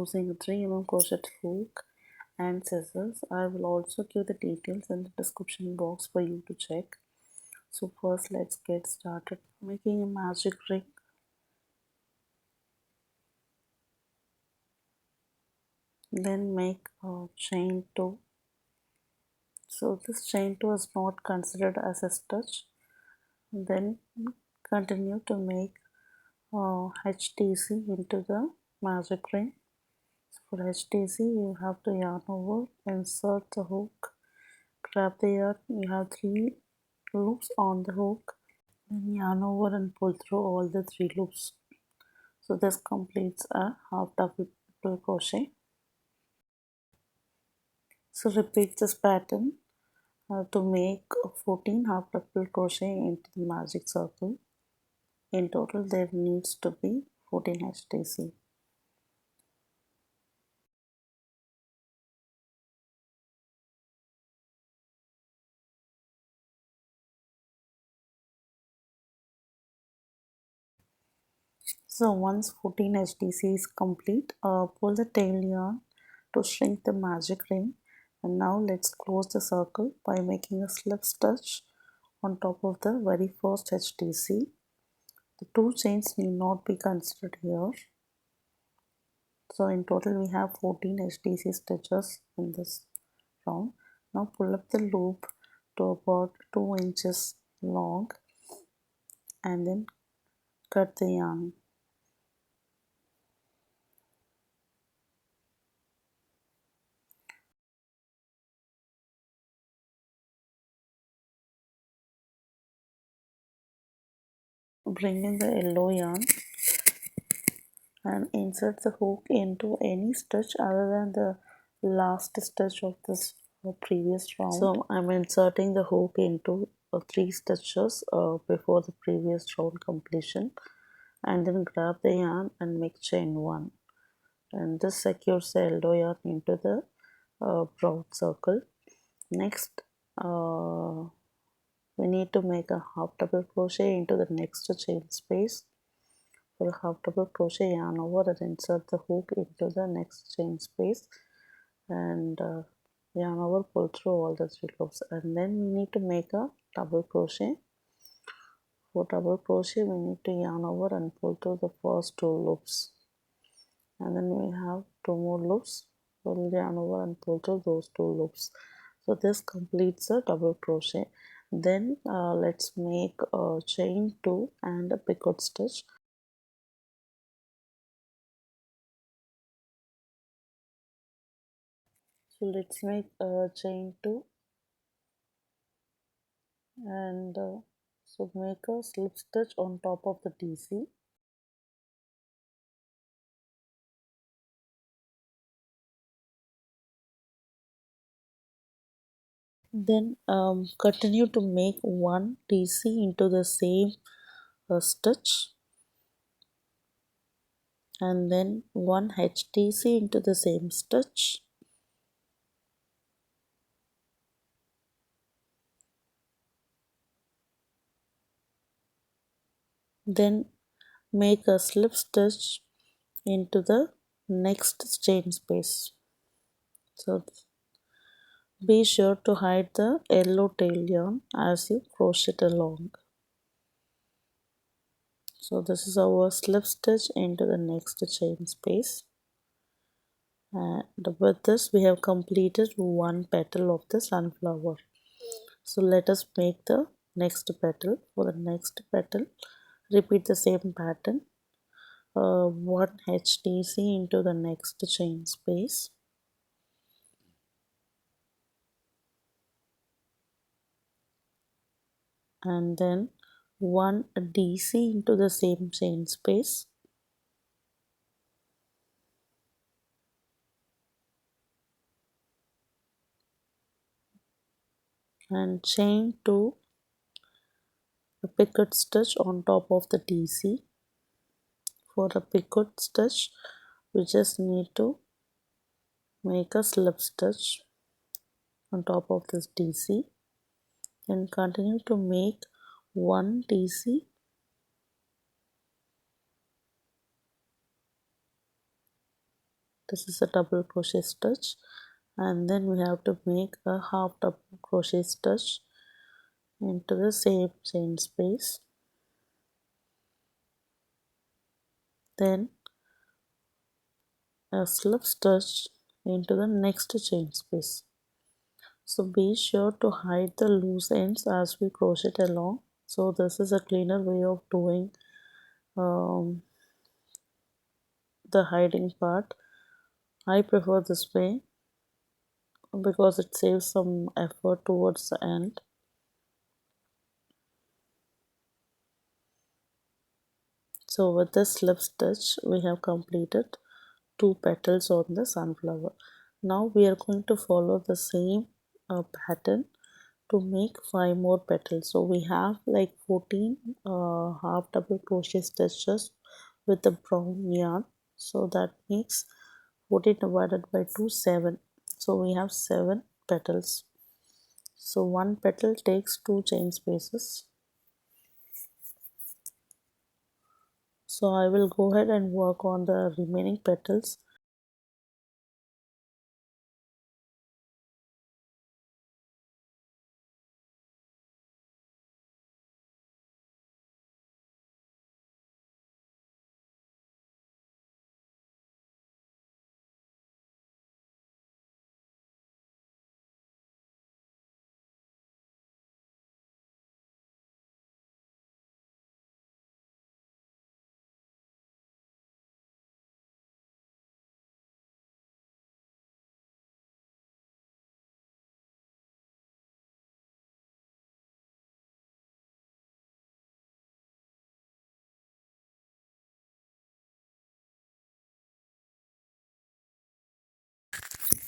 using a 3mm crochet hook and scissors. I will also give the details in the description box for you to check. So first let's get started making a magic ring. Then make a chain 2. So this chain 2 is not considered as a stitch. Then continue to make HTC into the magic ring. So for HTC you have to yarn over, insert the hook, grab the yarn. You have 3 loops on the hook, then yarn over and pull through all the 3 loops. So this completes a half double crochet. So repeat this pattern to make 14 half double crochet into the magic circle. In total there needs to be 14 HTC. So once 14 HTC is complete, pull the tail yarn to shrink the magic ring. And now let's close the circle by making a slip stitch on top of the very first HTC. The 2 chains need not be considered here. So in total we have 14 HTC stitches in this round. Now pull up the loop to about 2 inches long and then cut the yarn. Bring in the yellow yarn and insert the hook into any stitch other than the last stitch of this previous round. So I'm inserting the hook into 3 stitches before the previous round completion, and then grab the yarn and make chain 1, and this secures the yellow yarn into the brown circle. Next we need to make a half double crochet into the next chain space. For a half double crochet, yarn over and insert the hook into the next chain space, and yarn over, pull through all the 3 loops, and then we need to make a double crochet. For double crochet we need to yarn over and pull through the first 2 loops, and then we have 2 more loops. We'll yarn over and pull through those 2 loops. So this completes a double crochet. Then let's make a chain 2 and a picot stitch. So let's make a chain 2 and so make a slip stitch on top of the DC. Then continue to make 1 DC into the same stitch, and then 1 HTC into the same stitch, then make a slip stitch into the next chain space. So be sure to hide the yellow tail yarn as you crochet along. So this is our slip stitch into the next chain space, and with this we have completed 1 petal of the sunflower. So let us make the next petal. For the next petal, repeat the same pattern. 1 HTC into the next chain space, and then 1 DC into the same chain space, and chain 2 a picot stitch on top of the DC. For a picot stitch we just need to make a slip stitch on top of this DC and continue to make 1 DC This is a double crochet stitch, and then we have to make a half double crochet stitch into the same chain space, then a slip stitch into the next chain space. So be sure to hide the loose ends as we crochet along. So this is a cleaner way of doing um, the hiding part. I prefer this way because it saves some effort towards the end. So with this slip stitch we have completed 2 petals on the sunflower. Now we are going to follow the same pattern to make 5 more petals. So we have like 14 half double crochet stitches with the brown yarn. So that makes 14 divided by 2, 7. So we have 7 petals. So one petal takes 2 chain spaces. So I will go ahead and work on the remaining petals.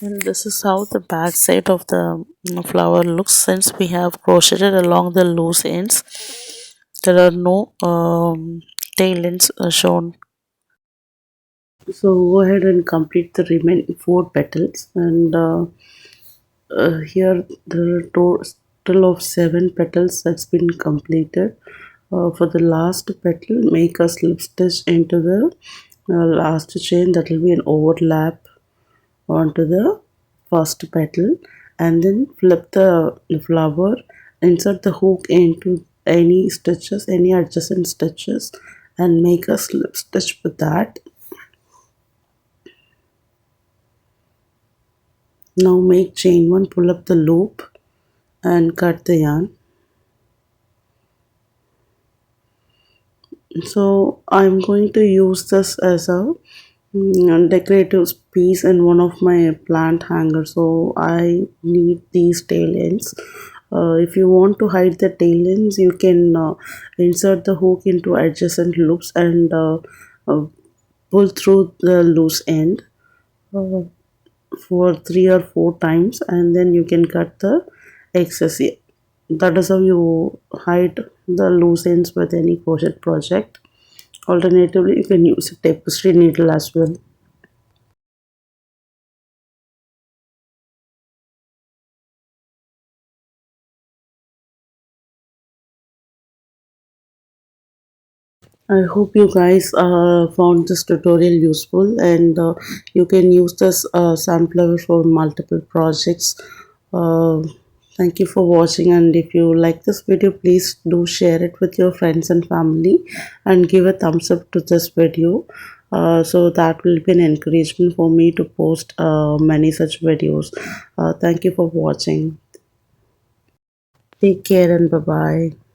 And this is how the back side of the flower looks. Since we have crocheted along the loose ends, there are no tail ends shown. So go ahead and complete the remaining 4 petals, and here there are total of 7 petals that's been completed. For the last petal, make a slip stitch into the last chain. That will be an overlap onto the first petal, and then flip the flower, insert the hook into any stitches, any adjacent stitches, and make a slip stitch with that. Now make chain 1, pull up the loop and cut the yarn. So I'm going to use this as a decorative piece in one of my plant hangers, so I need these tail ends. If you want to hide the tail ends, you can insert the hook into adjacent loops and uh, pull through the loose end uh, for 3 or 4 times, and then you can cut the excess. That is how you hide the loose ends with any crochet project. Alternatively, you can use a tapestry needle as well. I hope you guys found this tutorial useful, and you can use this sunflower for multiple projects. Uh, Thank you for watching, and if you like this video, please do share it with your friends and family and give a thumbs up to this video. So that will be an encouragement for me to post many such videos. Thank you for watching. Take care and bye bye.